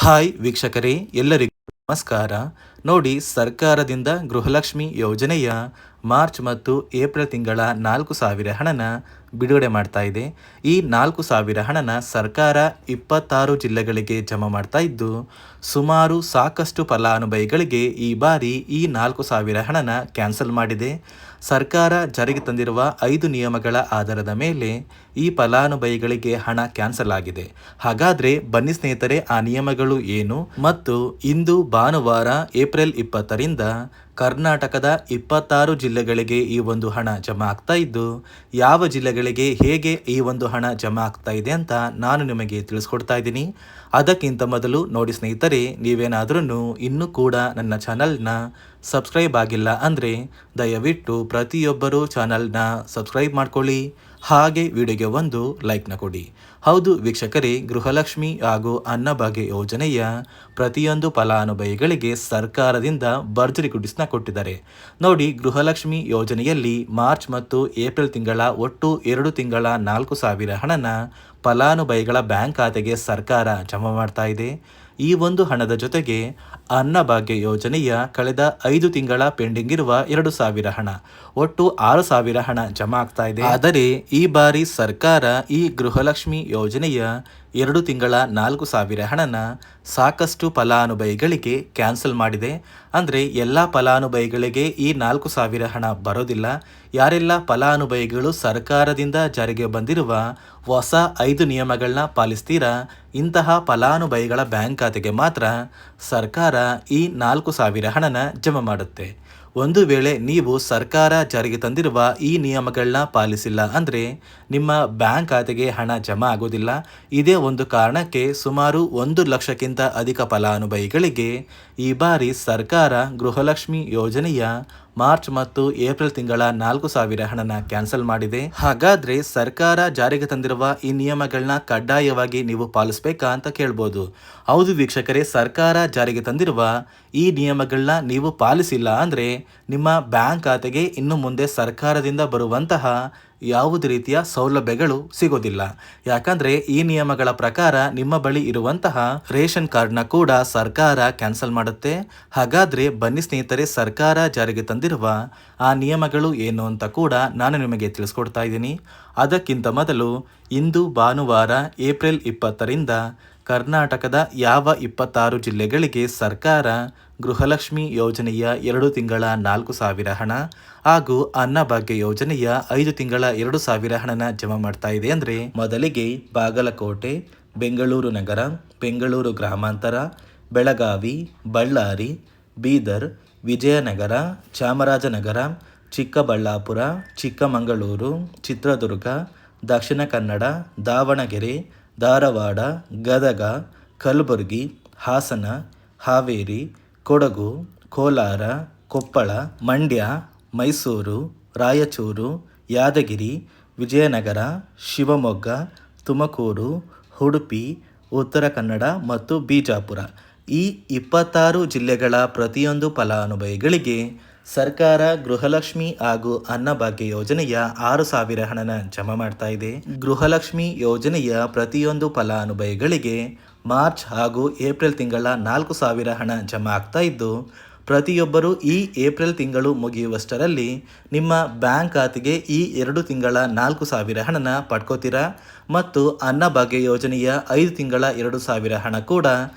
Hi ವೀಕ್ಷಕರೇ, ಎಲ್ಲರಿಗೂ ನಮಸ್ಕಾರ. ನೋಡಿ, ಸರ್ಕಾರದಿಂದ ಗೃಹಲಕ್ಷ್ಮಿ ಯೋಜನೆಯ ಮಾರ್ಚ್ ಮತ್ತು ಏಪ್ರಿಲ್ ತಿಂಗಳ 4,000 ಹಣನ ಬಿಡುಗಡೆ ಮಾಡ್ತಾ ಇದೆ. ಈ 4,000 ಹಣನ ಸರ್ಕಾರ 26 ಜಿಲ್ಲೆಗಳಿಗೆ ಜಮಾ ಮಾಡ್ತಾ ಇದ್ದು, ಸುಮಾರು ಸಾಕಷ್ಟು ಫಲಾನುಭವಿಗಳಿಗೆ ಈ ಬಾರಿ ಈ 4,000 ಹಣನ ಕ್ಯಾನ್ಸಲ್ ಮಾಡಿದೆ. ಸರ್ಕಾರ ಜಾರಿಗೆ ತಂದಿರುವ 5 ನಿಯಮಗಳ ಆಧಾರದ ಮೇಲೆ ಈ ಫಲಾನುಭವಿಗಳಿಗೆ ಹಣ ಕ್ಯಾನ್ಸಲ್ ಆಗಿದೆ. ಹಾಗಾದ್ರೆ ಬನ್ನಿ ಸ್ನೇಹಿತರೆ, ಆ ನಿಯಮಗಳು ಏನು ಮತ್ತು ಇಂದು ಭಾನುವಾರ ಏಪ್ರಿಲ್ 20ರಿಂದ ಕರ್ನಾಟಕದ 26 ಜಿಲ್ಲೆಗಳಿಗೆ ಈ ಒಂದು ಹಣ ಜಮಾ ಆಗ್ತಾ ಇದ್ದು, ಯಾವ ಜಿಲ್ಲೆಗಳಿಗೆ ಹೇಗೆ ಈ ಒಂದು ಹಣ ಜಮಾ ಆಗ್ತಾ ಇದೆ ಅಂತ ನಾನು ನಿಮಗೆ ತಿಳಿಸ್ಕೊಡ್ತಾ ಇದ್ದೀನಿ. ಅದಕ್ಕಿಂತ ಮೊದಲು ನೋಡಿ ಸ್ನೇಹಿತರೆ, ನೀವೇನಾದ್ರೂ ಇನ್ನೂ ಕೂಡ ನನ್ನ ಚಾನಲ್ನ ಸಬ್ಸ್ಕ್ರೈಬ್ ಆಗಿಲ್ಲ ಅಂದರೆ ದಯವಿಟ್ಟು ಪ್ರತಿಯೊಬ್ಬರು ಚಾನಲ್ನ ಸಬ್ಸ್ಕ್ರೈಬ್ ಮಾಡ್ಕೊಳ್ಳಿ, ಹಾಗೆ ವಿಡಿಯೋಗೆ ಒಂದು ಲೈಕ್ನ ಕೊಡಿ. ಹೌದು ವೀಕ್ಷಕರೇ, ಗೃಹಲಕ್ಷ್ಮಿ ಹಾಗೂ ಅನ್ನಭಾಗ್ಯ ಯೋಜನೆಯ ಪ್ರತಿಯೊಂದು ಫಲಾನುಭವಿಗಳಿಗೆ ಸರ್ಕಾರದಿಂದ ಭರ್ಜರಿ ಗುಡಿಸ್ನ ಕೊಟ್ಟಿದ್ದಾರೆ. ನೋಡಿ, ಗೃಹಲಕ್ಷ್ಮಿ ಯೋಜನೆಯಲ್ಲಿ ಮಾರ್ಚ್ ಮತ್ತು ಏಪ್ರಿಲ್ ತಿಂಗಳ ಒಟ್ಟು 2 ತಿಂಗಳ 4,000 ಹಣನ ಫಲಾನುಭವಿಗಳ ಬ್ಯಾಂಕ್ ಖಾತೆಗೆ ಸರ್ಕಾರ ಜಮಾ ಮಾಡ್ತಾ ಇದೆ. ಈ ಒಂದು ಹಣದ ಜೊತೆಗೆ ಅನ್ನಭಾಗ್ಯ ಯೋಜನೆಯ ಕಳೆದ 5 ತಿಂಗಳ ಪೆಂಡಿಂಗ್ ಇರುವ 2,000 ಹಣ, ಒಟ್ಟು 6,000 ಹಣ ಜಮಾ ಆಗ್ತಾ ಇದೆ. ಆದರೆ ಈ ಬಾರಿ ಸರ್ಕಾರ ಈ ಗೃಹಲಕ್ಷ್ಮಿ ಯೋಜನೆಯ 2 ತಿಂಗಳ 4,000 ಹಣನ ಸಾಕಷ್ಟು ಫಲಾನುಭವಿಗಳಿಗೆ ಕ್ಯಾನ್ಸಲ್ ಮಾಡಿದೆ. ಅಂದರೆ ಎಲ್ಲ ಫಲಾನುಭವಿಗಳಿಗೆ ಈ 4,000 ಹಣ ಬರೋದಿಲ್ಲ. ಯಾರೆಲ್ಲ ಫಲಾನುಭವಿಗಳು ಸರ್ಕಾರದಿಂದ ಜಾರಿಗೆ ಬಂದಿರುವ ಹೊಸ 5 ನಿಯಮಗಳನ್ನ ಪಾಲಿಸ್ತೀರಾ, ಇಂತಹ ಫಲಾನುಭವಿಗಳ ಬ್ಯಾಂಕ್ ಖಾತೆಗೆ ಮಾತ್ರ ಸರ್ಕಾರ ಈ 4,000 ಹಣನ ಜಮಾ ಮಾಡುತ್ತೆ. ಒಂದು ವೇಳೆ ನೀವು ಸರ್ಕಾರ ಜಾರಿಗೆ ತಂದಿರುವ ಈ ನಿಯಮಗಳನ್ನ ಪಾಲಿಸಿಲ್ಲ ಅಂದರೆ ನಿಮ್ಮ ಬ್ಯಾಂಕ್ ಖಾತೆಗೆ ಹಣ ಜಮಾ ಆಗೋದಿಲ್ಲ. ಇದೇ ಒಂದು ಕಾರಣಕ್ಕೆ ಸುಮಾರು 1 ಲಕ್ಷಕ್ಕಿಂತ ಅಧಿಕ ಫಲಾನುಭವಿಗಳಿಗೆ ಈ ಬಾರಿ ಸರ್ಕಾರ ಗೃಹಲಕ್ಷ್ಮಿ ಯೋಜನೆಯ ಮಾರ್ಚ್ ಮತ್ತು ಏಪ್ರಿಲ್ ತಿಂಗಳ 4,000 ಹಣನ ಕ್ಯಾನ್ಸಲ್ ಮಾಡಿದೆ. ಹಾಗಾದ್ರೆ ಸರ್ಕಾರ ಜಾರಿಗೆ ತಂದಿರುವ ಈ ನಿಯಮಗಳನ್ನ ಕಡ್ಡಾಯವಾಗಿ ನೀವು ಪಾಲಿಸಬೇಕಾ ಅಂತ ಕೇಳ್ಬೋದು. ಹೌದು ವೀಕ್ಷಕರೇ, ಸರ್ಕಾರ ಜಾರಿಗೆ ತಂದಿರುವ ಈ ನಿಯಮಗಳನ್ನ ನೀವು ಪಾಲಿಸಿಲ್ಲ ಅಂದರೆ ನಿಮ್ಮ ಬ್ಯಾಂಕ್ ಖಾತೆಗೆ ಇನ್ನು ಮುಂದೆ ಸರ್ಕಾರದಿಂದ ಬರುವಂತಹ ಯಾವುದೇ ರೀತಿಯ ಸೌಲಭ್ಯಗಳು ಸಿಗೋದಿಲ್ಲ. ಯಾಕಂದ್ರೆ ಈ ನಿಯಮಗಳ ಪ್ರಕಾರ ನಿಮ್ಮ ಬಳಿ ಇರುವಂತಹ ರೇಷನ್ ಕಾರ್ಡ್ನ ಕೂಡ ಸರ್ಕಾರ ಕ್ಯಾನ್ಸಲ್ ಮಾಡುತ್ತೆ. ಹಾಗಾದ್ರೆ ಬನ್ನಿ ಸ್ನೇಹಿತರೆ, ಸರ್ಕಾರ ಜಾರಿಗೆ ತಂದಿರುವ ಆ ನಿಯಮಗಳು ಏನು ಅಂತ ಕೂಡ ನಾನು ನಿಮಗೆ ತಿಳಿಸ್ಕೊಡ್ತಾ ಇದ್ದೀನಿ. ಅದಕ್ಕಿಂತ ಮೊದಲು ಇಂದು ಭಾನುವಾರ ಏಪ್ರಿಲ್ 20ರಿಂದ ಕರ್ನಾಟಕದ ಯಾವ 26 ಜಿಲ್ಲೆಗಳಿಗೆ ಸರ್ಕಾರ ಗೃಹಲಕ್ಷ್ಮಿ ಯೋಜನೆಯ 2 ತಿಂಗಳ 4,000 ಹಣ ಹಾಗೂ ಅನ್ನಭಾಗ್ಯ ಯೋಜನೆಯ 5 ತಿಂಗಳ 2,000 ಹಣನ ಜಮಾ ಮಾಡ್ತಾ ಇದೆ ಅಂದರೆ, ಮೊದಲಿಗೆ ಬಾಗಲಕೋಟೆ, ಬೆಂಗಳೂರು ನಗರ, ಬೆಂಗಳೂರು ಗ್ರಾಮಾಂತರ, ಬೆಳಗಾವಿ, ಬಳ್ಳಾರಿ, ಬೀದರ್, ವಿಜಯನಗರ, ಚಾಮರಾಜನಗರ, ಚಿಕ್ಕಬಳ್ಳಾಪುರ, ಚಿಕ್ಕಮಗಳೂರು, ಚಿತ್ರದುರ್ಗ, ದಕ್ಷಿಣ ಕನ್ನಡ, ದಾವಣಗೆರೆ, ಧಾರವಾಡ, ಗದಗ, ಕಲಬುರಗಿ, ಹಾಸನ, ಹಾವೇರಿ, ಕೊಡಗು, ಕೋಲಾರ, ಕೊಪ್ಪಳ, ಮಂಡ್ಯ, ಮೈಸೂರು, ರಾಯಚೂರು, ಯಾದಗಿರಿ, ವಿಜಯನಗರ, ಶಿವಮೊಗ್ಗ, ತುಮಕೂರು, ಉಡುಪಿ, ಉತ್ತರ ಕನ್ನಡ ಮತ್ತು ಬಿಜಾಪುರ ಈ 26 ಜಿಲ್ಲೆಗಳ ಪ್ರತಿಯೊಂದು ಫಲಾನುಭವಿಗಳಿಗೆ ಸರ್ಕಾರ ಗೃಹಲಕ್ಷ್ಮಿ ಹಾಗೂ ಅನ್ನಭಾಗ್ಯ ಯೋಜನೆಯ 6,000 ಹಣನ ಜಮಾ ಮಾಡ್ತಾ ಇದೆ. ಗೃಹಲಕ್ಷ್ಮಿ ಯೋಜನೆಯ ಪ್ರತಿಯೊಂದು ಫಲಾನುಭವಿಗಳಿಗೆ ಮಾರ್ಚ್ ಹಾಗೂ ಏಪ್ರಿಲ್ ತಿಂಗಳ 4,000 ಹಣ ಜಮಾ ಆಗ್ತಾ ಇದ್ದು, ಪ್ರತಿಯೊಬ್ಬರು ಈ ಏಪ್ರಿಲ್ ತಿಂಗಳು ಮುಗಿಯುವಷ್ಟರಲ್ಲಿ ನಿಮ್ಮ ಬ್ಯಾಂಕ್ ಖಾತೆಗೆ ಈ 2 ತಿಂಗಳ 4,000 ಹಣನ ಪಡ್ಕೋತೀರಾ ಮತ್ತು ಅನ್ನಭಾಗ್ಯ ಯೋಜನೆಯ 5 ತಿಂಗಳ 2,000 ಹಣ ಕೂಡ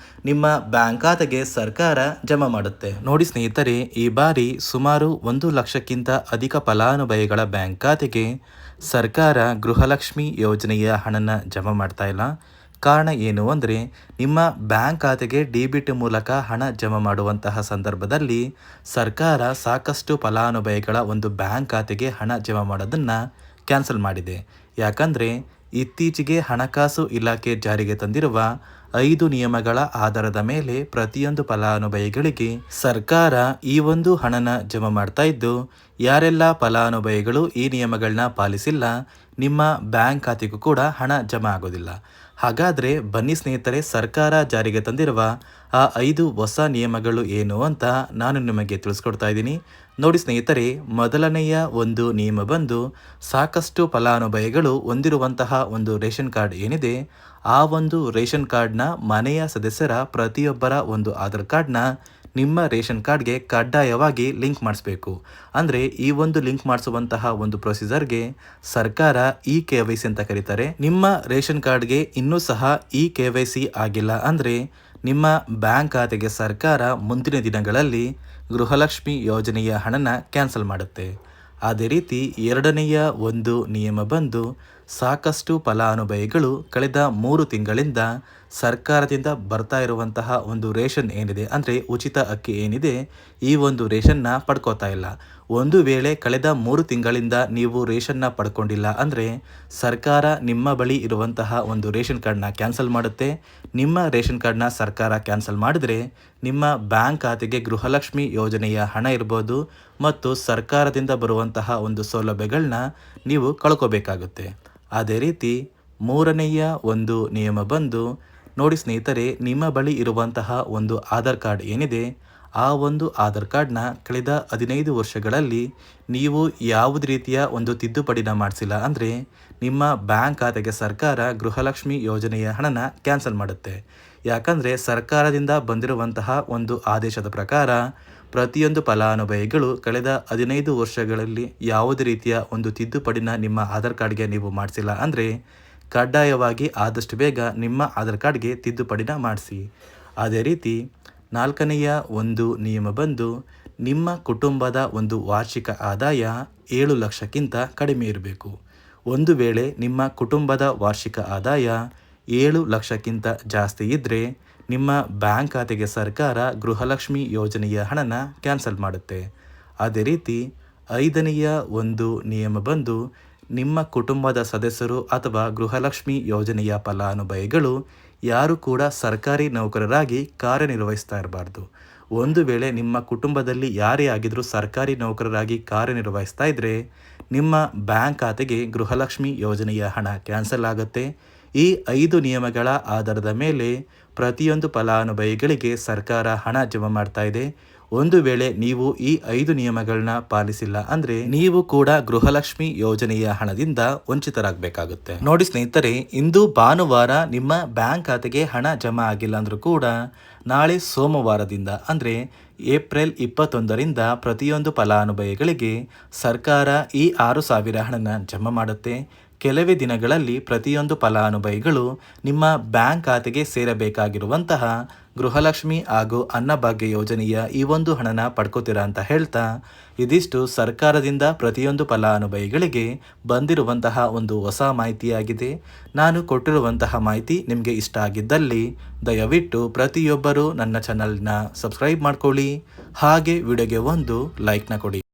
ನಿಮ್ಮ ಬ್ಯಾಂಕ್ ಖಾತೆಗೆ ಸರ್ಕಾರ ಜಮಾ ಮಾಡುತ್ತೆ. ನೋಡಿ ಸ್ನೇಹಿತರೆ, ಈ ಬಾರಿ ಸುಮಾರು 1 ಲಕ್ಷಕ್ಕಿಂತ ಅಧಿಕ ಫಲಾನುಭವಿಗಳ ಬ್ಯಾಂಕ್ ಖಾತೆಗೆ ಸರ್ಕಾರ ಗೃಹಲಕ್ಷ್ಮಿ ಯೋಜನೆಯ ಹಣನ ಜಮಾ ಮಾಡ್ತಾ ಇಲ್ಲ. ಕಾರಣ ಏನು ಅಂದರೆ, ನಿಮ್ಮ ಬ್ಯಾಂಕ್ ಖಾತೆಗೆ ಡಿಬಿಟಿ ಮೂಲಕ ಹಣ ಜಮಾ ಮಾಡುವಂತಹ ಸಂದರ್ಭದಲ್ಲಿ ಸರ್ಕಾರ ಸಾಕಷ್ಟು ಫಲಾನುಭವಿಗಳ ಒಂದು ಬ್ಯಾಂಕ್ ಖಾತೆಗೆ ಹಣ ಜಮಾ ಮಾಡೋದನ್ನು ಕ್ಯಾನ್ಸಲ್ ಮಾಡಿದೆ. ಯಾಕಂದರೆ ಇತ್ತೀಚೆಗೆ ಹಣಕಾಸು ಇಲಾಖೆ ಜಾರಿಗೆ ತಂದಿರುವ 5 ನಿಯಮಗಳ ಆಧಾರದ ಮೇಲೆ ಪ್ರತಿಯೊಂದು ಫಲಾನುಭವಿಗಳಿಗೆ ಸರ್ಕಾರ ಈ ಒಂದು ಹಣನ ಜಮಾ ಮಾಡ್ತಾ ಇದ್ದು, ಯಾರೆಲ್ಲ ಫಲಾನುಭವಿಗಳು ಈ ನಿಯಮಗಳನ್ನ ಪಾಲಿಸಿಲ್ಲ ನಿಮ್ಮ ಬ್ಯಾಂಕ್ ಖಾತೆಗೂ ಕೂಡ ಹಣ ಜಮಾ ಆಗೋದಿಲ್ಲ. ಹಾಗಾದರೆ ಬನ್ನಿ ಸ್ನೇಹಿತರೆ, ಸರ್ಕಾರ ಜಾರಿಗೆ ತಂದಿರುವ ಆ 5 ಹೊಸ ನಿಯಮಗಳು ಏನು ಅಂತ ನಾನು ನಿಮಗೆ ತಿಳಿಸ್ಕೊಡ್ತಾ ಇದ್ದೀನಿ. ನೋಡಿ ಸ್ನೇಹಿತರೆ, ಮೊದಲನೆಯ ಒಂದು ನಿಯಮ ಬಂದು, ಸಾಕಷ್ಟು ಫಲಾನುಭವಿಗಳು ಹೊಂದಿರುವಂತಹ ಒಂದು ರೇಷನ್ ಕಾರ್ಡ್ ಏನಿದೆ ಆ ಒಂದು ರೇಷನ್ ಕಾರ್ಡ್ನ ಮನೆಯ ಸದಸ್ಯರ ಪ್ರತಿಯೊಬ್ಬರ ಒಂದು ಆಧಾರ್ ಕಾರ್ಡ್ನ ನಿಮ್ಮ ರೇಷನ್ ಕಾರ್ಡ್ಗೆ ಕಡ್ಡಾಯವಾಗಿ ಲಿಂಕ್ ಮಾಡಿಸ್ಬೇಕು. ಅಂದರೆ ಈ ಒಂದು ಲಿಂಕ್ ಮಾಡಿಸುವಂತಹ ಒಂದು ಪ್ರೊಸೀಜರ್ಗೆ ಸರ್ಕಾರ KYC ಅಂತ ಕರೀತಾರೆ. ನಿಮ್ಮ ರೇಷನ್ ಕಾರ್ಡ್ಗೆ ಇನ್ನೂ ಸಹ KYC ಆಗಿಲ್ಲ ಅಂದರೆ ನಿಮ್ಮ ಬ್ಯಾಂಕ್ ಖಾತೆಗೆ ಸರ್ಕಾರ ಮುಂದಿನ ದಿನಗಳಲ್ಲಿ ಗೃಹಲಕ್ಷ್ಮಿ ಯೋಜನೆಯ ಹಣನ ಕ್ಯಾನ್ಸಲ್ ಮಾಡುತ್ತೆ. ಅದೇ ರೀತಿ ಎರಡನೆಯ ಒಂದು ನಿಯಮ ಬಂದು, ಸಾಕಷ್ಟು ಫಲಾನುಭವಿಗಳು ಕಳೆದ 3 ತಿಂಗಳಿಂದ ಸರ್ಕಾರದಿಂದ ಬರ್ತಾ ಇರುವಂತಹ ಒಂದು ರೇಷನ್ ಏನಿದೆ, ಅಂದರೆ ಉಚಿತ ಅಕ್ಕಿ ಏನಿದೆ, ಈ ಒಂದು ರೇಷನ್ನ ಪಡ್ಕೋತಾ ಇಲ್ಲ. ಒಂದು ವೇಳೆ ಕಳೆದ 3 ತಿಂಗಳಿಂದ ನೀವು ರೇಷನ್ನ ಪಡ್ಕೊಂಡಿಲ್ಲ ಅಂದರೆ ಸರ್ಕಾರ ನಿಮ್ಮ ಬಳಿ ಇರುವಂತಹ ಒಂದು ರೇಷನ್ ಕಾರ್ಡ್ನ ಕ್ಯಾನ್ಸಲ್ ಮಾಡುತ್ತೆ. ನಿಮ್ಮ ರೇಷನ್ ಕಾರ್ಡ್ನ ಸರ್ಕಾರ ಕ್ಯಾನ್ಸಲ್ ಮಾಡಿದರೆ ನಿಮ್ಮ ಬ್ಯಾಂಕ್ ಖಾತೆಗೆ ಗೃಹಲಕ್ಷ್ಮಿ ಯೋಜನೆಯ ಹಣ ಇರ್ಬೋದು ಮತ್ತು ಸರ್ಕಾರದಿಂದ ಬರುವಂತಹ ಒಂದು ಸೌಲಭ್ಯಗಳನ್ನ ನೀವು ಕಳ್ಕೋಬೇಕಾಗುತ್ತೆ. ಅದೇ ರೀತಿ ಮೂರನೆಯ ಒಂದು ನಿಯಮ ಬಂದು, ನೋಡಿ ಸ್ನೇಹಿತರೆ, ನಿಮ್ಮ ಬಳಿ ಇರುವಂತಹ ಒಂದು ಆಧಾರ್ ಕಾರ್ಡ್ ಏನಿದೆ, ಆ ಒಂದು ಆಧಾರ್ ಕಾರ್ಡ್ನ ಕಳೆದ 15 ವರ್ಷಗಳಲ್ಲಿ ನೀವು ಯಾವುದೇ ರೀತಿಯ ಒಂದು ತಿದ್ದುಪಡಿನ ಮಾಡಿಸಿಲ್ಲ ಅಂದರೆ ನಿಮ್ಮ ಬ್ಯಾಂಕ್ ಖಾತೆಗೆ ಸರ್ಕಾರ ಗೃಹಲಕ್ಷ್ಮಿ ಯೋಜನೆಯ ಹಣನ ಕ್ಯಾನ್ಸಲ್ ಮಾಡುತ್ತೆ. ಯಾಕಂದರೆ ಸರ್ಕಾರದಿಂದ ಬಂದಿರುವಂತಹ ಒಂದು ಆದೇಶದ ಪ್ರಕಾರ ಪ್ರತಿಯೊಂದು ಫಲಾನುಭವಿಗಳು ಕಳೆದ 15 ವರ್ಷಗಳಲ್ಲಿ ಯಾವುದೇ ರೀತಿಯ ಒಂದು ತಿದ್ದುಪಡಿನ ನಿಮ್ಮ ಆಧಾರ್ ಕಾರ್ಡ್ಗೆ ನೀವು ಮಾಡಿಸಿಲ್ಲ ಅಂದರೆ ಕಡ್ಡಾಯವಾಗಿ ಆದಷ್ಟು ಬೇಗ ನಿಮ್ಮ ಆಧಾರ್ ಕಾರ್ಡ್ಗೆ ತಿದ್ದುಪಡಿನ ಮಾಡಿಸಿ. ಅದೇ ರೀತಿ ನಾಲ್ಕನೆಯ ಒಂದು ನಿಯಮ ಬಂದು, ನಿಮ್ಮ ಕುಟುಂಬದ ಒಂದು ವಾರ್ಷಿಕ ಆದಾಯ 7 ಲಕ್ಷಕ್ಕಿಂತ ಕಡಿಮೆ ಇರಬೇಕು. ಒಂದು ವೇಳೆ ನಿಮ್ಮ ಕುಟುಂಬದ ವಾರ್ಷಿಕ ಆದಾಯ 7 ಲಕ್ಷಕ್ಕಿಂತ ಜಾಸ್ತಿ ಇದ್ದರೆ ನಿಮ್ಮ ಬ್ಯಾಂಕ್ ಖಾತೆಗೆ ಸರ್ಕಾರ ಗೃಹಲಕ್ಷ್ಮಿ ಯೋಜನೆಯ ಹಣನ ಕ್ಯಾನ್ಸಲ್ ಮಾಡುತ್ತೆ. ಅದೇ ರೀತಿ ಐದನೆಯ ಒಂದು ನಿಯಮ ಬಂದು, ನಿಮ್ಮ ಕುಟುಂಬದ ಸದಸ್ಯರು ಅಥವಾ ಗೃಹಲಕ್ಷ್ಮಿ ಯೋಜನೆಯ ಫಲಾನುಭವಿಗಳು ಯಾರು ಕೂಡ ಸರ್ಕಾರಿ ನೌಕರರಾಗಿ ಕಾರ್ಯನಿರ್ವಹಿಸ್ತಾ ಇರಬಾರ್ದು. ಒಂದು ವೇಳೆ ನಿಮ್ಮ ಕುಟುಂಬದಲ್ಲಿ ಯಾರೇ ಆಗಿದ್ರೂ ಸರ್ಕಾರಿ ನೌಕರರಾಗಿ ಕಾರ್ಯನಿರ್ವಹಿಸ್ತಾ ಇದ್ದರೆ ನಿಮ್ಮ ಬ್ಯಾಂಕ್ ಖಾತೆಗೆ ಗೃಹಲಕ್ಷ್ಮಿ ಯೋಜನೆಯ ಹಣ ಕ್ಯಾನ್ಸಲ್ ಆಗುತ್ತೆ. ಈ 5 ನಿಯಮಗಳ ಆಧಾರದ ಮೇಲೆ ಪ್ರತಿಯೊಂದು ಫಲಾನುಭವಿಗಳಿಗೆ ಸರ್ಕಾರ ಹಣ ಜಮಾ ಮಾಡ್ತಾ ಇದೆ. ಒಂದು ವೇಳೆ ನೀವು ಈ 5 ನಿಯಮಗಳನ್ನ ಪಾಲಿಸಿಲ್ಲ ಅಂದರೆ ನೀವು ಕೂಡ ಗೃಹಲಕ್ಷ್ಮಿ ಯೋಜನೆಯ ಹಣದಿಂದ ವಂಚಿತರಾಗಬೇಕಾಗುತ್ತೆ. ನೋಡಿ ಸ್ನೇಹಿತರೆ, ಇಂದು ಭಾನುವಾರ ನಿಮ್ಮ ಬ್ಯಾಂಕ್ ಖಾತೆಗೆ ಹಣ ಜಮಾ ಆಗಿಲ್ಲ ಅಂದರೂ ಕೂಡ ನಾಳೆ ಸೋಮವಾರದಿಂದ ಅಂದರೆ ಏಪ್ರಿಲ್ 21ರಿಂದ ಪ್ರತಿಯೊಂದು ಫಲಾನುಭವಿಗಳಿಗೆ ಸರ್ಕಾರ ಈ 6,000 ಹಣನ ಜಮಾ ಮಾಡುತ್ತೆ. ಕೆಲವೇ ದಿನಗಳಲ್ಲಿ ಪ್ರತಿಯೊಂದು ಫಲಾನುಭವಿಗಳು ನಿಮ್ಮ ಬ್ಯಾಂಕ್ ಖಾತೆಗೆ ಸೇರಬೇಕಾಗಿರುವಂತಹ ಗೃಹಲಕ್ಷ್ಮಿ ಹಾಗೂ ಅನ್ನಭಾಗ್ಯ ಯೋಜನೆಯ ಈ ಒಂದು ಹಣನ ಪಡ್ಕೋತೀರಾ ಅಂತ ಹೇಳ್ತಾ, ಇದಿಷ್ಟು ಸರ್ಕಾರದಿಂದ ಪ್ರತಿಯೊಂದು ಫಲಾನುಭವಿಗಳಿಗೆ ಬಂದಿರುವಂತಹ ಒಂದು ಹೊಸ ಮಾಹಿತಿಯಾಗಿದೆ. ನಾನು ಕೊಟ್ಟಿರುವಂತಹ ಮಾಹಿತಿ ನಿಮಗೆ ಇಷ್ಟ ಆಗಿದ್ದಲ್ಲಿ ದಯವಿಟ್ಟು ಪ್ರತಿಯೊಬ್ಬರು ನನ್ನ ಚಾನಲ್ನ ಸಬ್ಸ್ಕ್ರೈಬ್ ಮಾಡ್ಕೊಳ್ಳಿ, ಹಾಗೆ ವಿಡಿಯೋಗೆ ಒಂದು ಲೈಕ್ನ ಕೊಡಿ.